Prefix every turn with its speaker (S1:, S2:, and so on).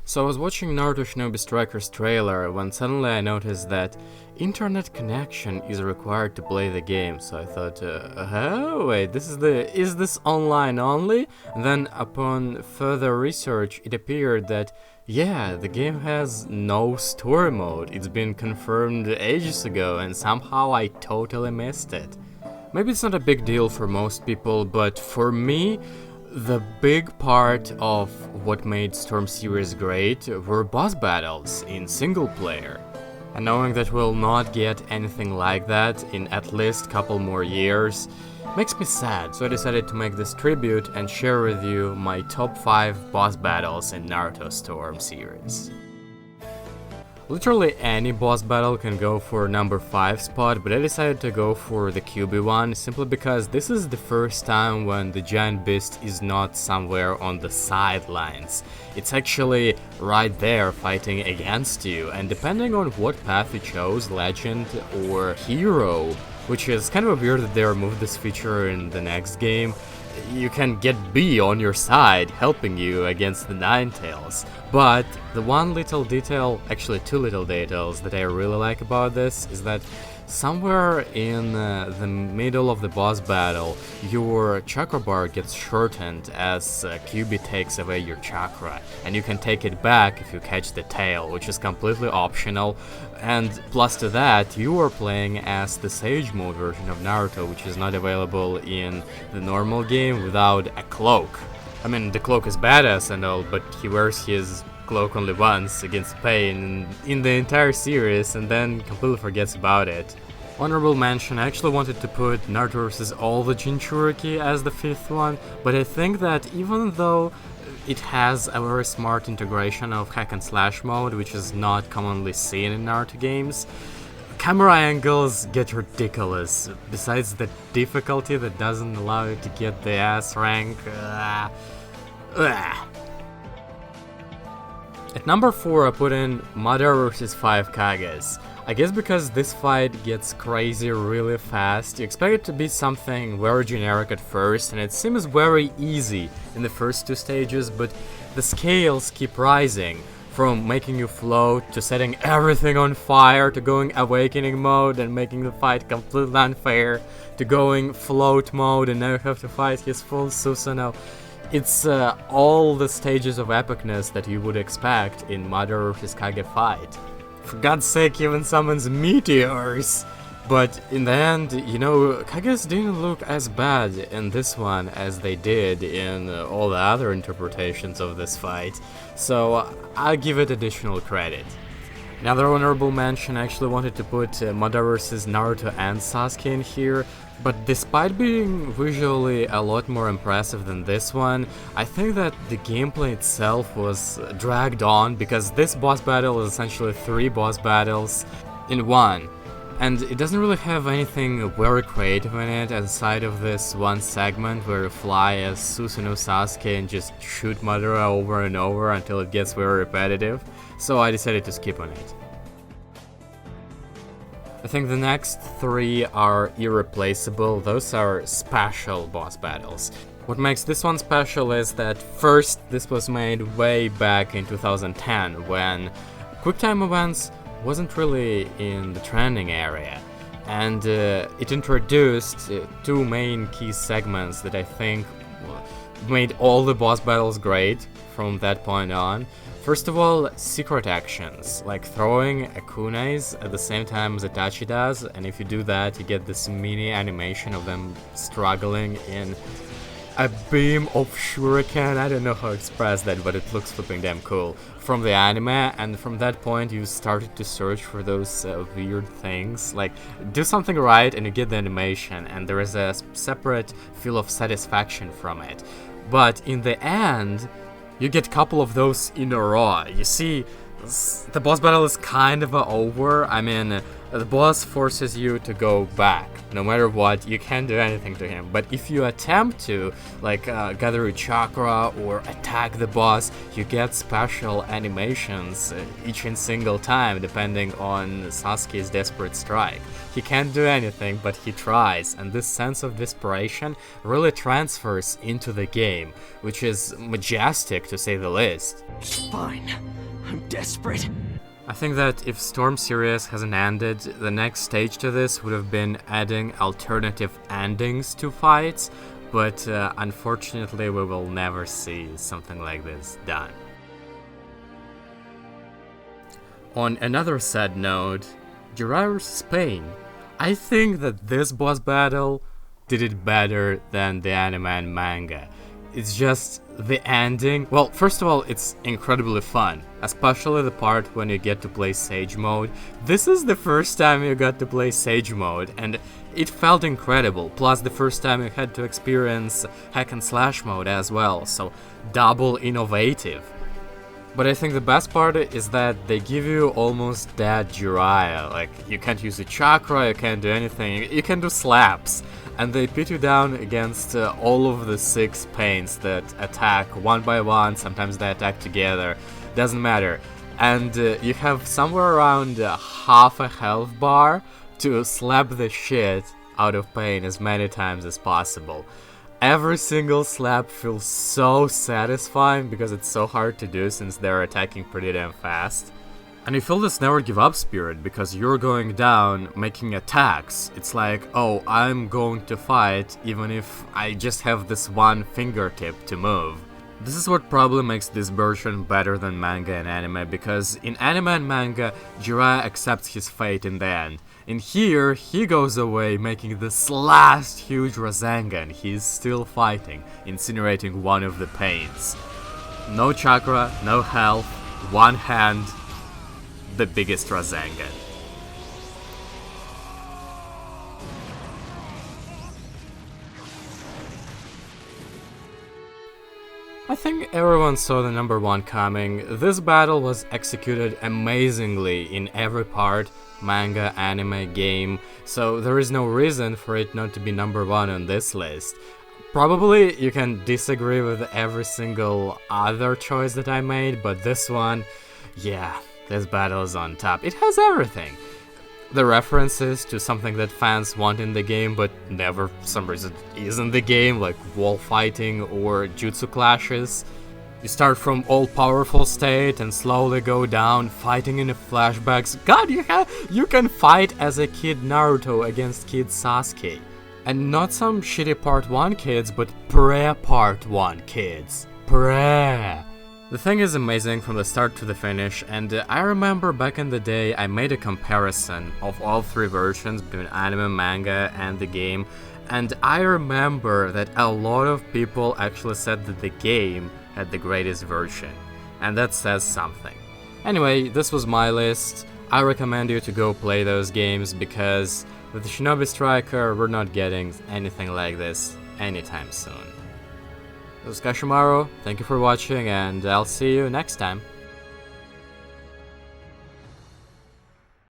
S1: So I was watching Naruto Shinobi Striker's trailer when suddenly I noticed that internet connection is required to play the game. So I thought, oh wait, is this online only? And then upon further research, it appeared that yeah, the game has no story mode. It's been confirmed ages ago, and somehow I totally missed it. Maybe it's not a big deal for most people, but for me, the big part of what made Storm series great were boss battles in single player. And knowing that we'll not get anything like that in at least couple more years makes me sad, so I decided to make this tribute and share with you my top 5 boss battles in Naruto Storm series. Literally any boss battle can go for number 5 spot, but I decided to go for the Kyubi one simply because this is the first time when the giant beast is not somewhere on the sidelines. It's actually right there fighting against you, and depending on what path you chose, legend or hero, which is kind of weird that they removed this feature in the next game, you can get B on your side, helping you against the Ninetales. But the one little detail, actually 2 little details that I really like about this is that somewhere in the middle of the boss battle, your chakra bar gets shortened as Kyubi takes away your chakra, and you can take it back if you catch the tail, which is completely optional. And plus to that, you are playing as the Sage Mode version of Naruto, which is not available in the normal game without a cloak. I mean, the cloak is badass and all, but he wears his cloak only once against Pain in the entire series and then completely forgets about it. Honorable mention, I actually wanted to put Naruto vs. all the Jinchuriki as the 5th one, but I think that even though it has a very smart integration of hack and slash mode, which is not commonly seen in Naruto games, camera angles get ridiculous. Besides the difficulty that doesn't allow you to get the S rank. At number 4 I put in Madara vs 5 Kages. I guess because this fight gets crazy really fast, you expect it to be something very generic at first, and it seems very easy in the first 2 stages, but the scales keep rising, from making you float, to setting everything on fire, to going awakening mode and making the fight completely unfair, to going float mode and now you have to fight his full Susanoo. It's all the stages of epicness that you would expect in Madara vs Kage fight. For God's sake, even summons meteors! But in the end, you know, Kages didn't look as bad in this one as they did in all the other interpretations of this fight, so I'll give it additional credit. Another honorable mention, I actually wanted to put Madara vs Naruto and Sasuke in here, but despite being visually a lot more impressive than this one, I think that the gameplay itself was dragged on because this boss battle is essentially 3 boss battles in one. And it doesn't really have anything very creative in it aside of this one segment where you fly as Susanoo Sasuke and just shoot Madara over and over until it gets very repetitive, so I decided to skip on it. I think the next 3 are irreplaceable. Those are special boss battles. What makes this one special is that first, this was made way back in 2010 when QuickTime events wasn't really in the trending area, and it introduced 2 main key segments that I think made all the boss battles great from that point on. First of all, secret actions, like throwing a kunais at the same time as Itachi does, and if you do that, you get this mini animation of them struggling in a beam of shuriken. I don't know how to express that, but it looks flipping damn cool from the anime, and from that point you started to search for those weird things, like do something right and you get the animation, and there is a separate feel of satisfaction from it. But in the end, you get a couple of those in a row. You see, the boss battle is kind of over. I mean, The boss forces you to go back. No matter what, you can't do anything to him. But if you attempt to, like, gather a chakra or attack the boss, you get special animations each and single time, depending on Sasuke's desperate strike. He can't do anything, but he tries, and this sense of desperation really transfers into the game, which is majestic to say the least.
S2: Fine, I'm desperate.
S1: I think that if Storm series hasn't ended, the next stage to this would have been adding alternative endings to fights, but unfortunately we will never see something like this done. On another sad note, Jiraiya vs. Pain. I think that this boss battle did it better than the anime and manga. It's just the ending. Well, first of all, it's incredibly fun, especially the part when you get to play Sage mode. This is the first time you got to play Sage mode, and it felt incredible. Plus, the first time you had to experience hack and slash mode as well, so double innovative. But I think the best part is that they give you almost dead Jiraiya. Like, you can't use a chakra, you can't do anything, you can do slaps. And they put you down against all of the 6 pains that attack one by one, sometimes they attack together, doesn't matter. And you have somewhere around half a health bar to slap the shit out of Pain as many times as possible. Every single slap feels so satisfying because it's so hard to do since they're attacking pretty damn fast. And you feel this never give up spirit because you're going down making attacks. It's like, oh, I'm going to fight even if I just have this one fingertip to move. This is what probably makes this version better than manga and anime, because in anime and manga, Jiraiya accepts his fate in the end. In here, he goes away making this last huge Rasengan. He's still fighting, incinerating one of the pains. No chakra, no health, one hand, the biggest Rasengan. I think everyone saw the number 1 coming. This battle was executed amazingly in every part, manga, anime, game, so there is no reason for it not to be number 1 on this list. Probably you can disagree with every single other choice that I made, but this one, yeah, this battle is on top. It has everything. The references to something that fans want in the game but never for some reason is in the game, like wall fighting or jutsu clashes. You start from all-powerful state and slowly go down, fighting in the flashbacks. God, you can fight as a kid Naruto against kid Sasuke. And not some shitty part 1 kids, but pre-part 1 kids. Pre. The thing is amazing from the start to the finish, and I remember back in the day I made a comparison of all 3 versions between anime, manga, and the game, and I remember that a lot of people actually said that the game had the greatest version, and that says something. Anyway, this was my list. I recommend you to go play those games, because with the Shinobi Striker we're not getting anything like this anytime soon. This was Kashimaru, thank you for watching, and I'll see you next time.